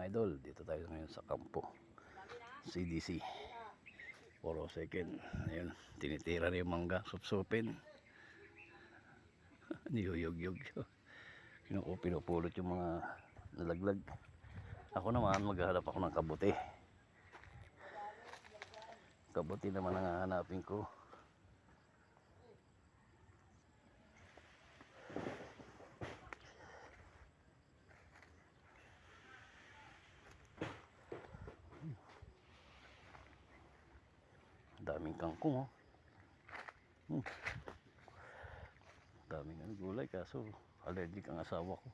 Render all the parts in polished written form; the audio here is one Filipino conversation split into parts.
mga idol, dito tayo ngayon sa kampo CDC 402nd. Ayun, tinitira rin yung mangga, supsupin. Niyuyug-yug. Pinupulot yung mga nalaglag. Ako naman maghahanap ako ng kabuti. Kabuti naman ang hahanapin ko. Daming kangkong, oh. Daming gulay, kaso allergic ang asawa ko.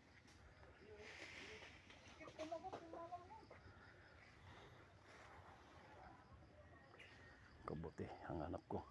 Kabuti ang hanap ko.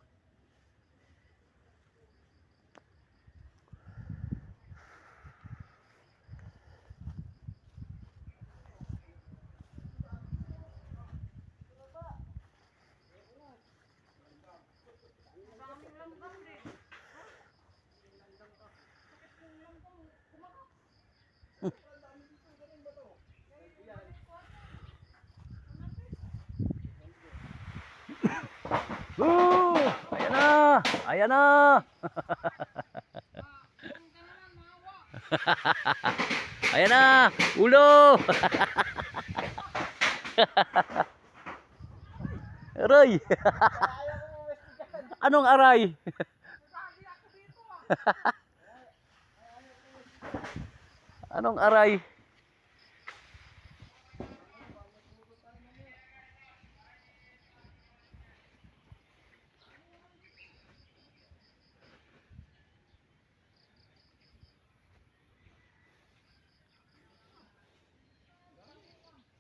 Ayan na! Ayan na! Ayan na! Ulo! Aray! Anong aray? Anong aray?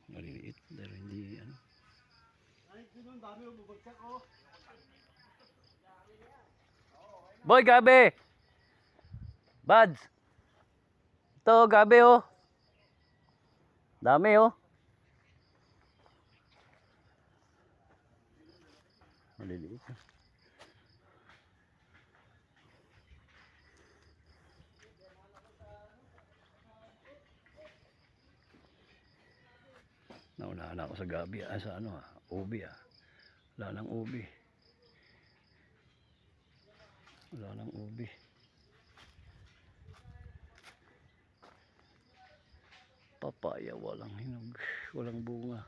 Maliliit, pero hindi ano. Boy, gabi! Buds! Ito, gabi, oh. Dami, oh. Maliliit. Naunahan ako sa gabi, sa ano, ubi, Wala nang ubi. Wala nang ubi. Papaya, walang hinog, walang bunga.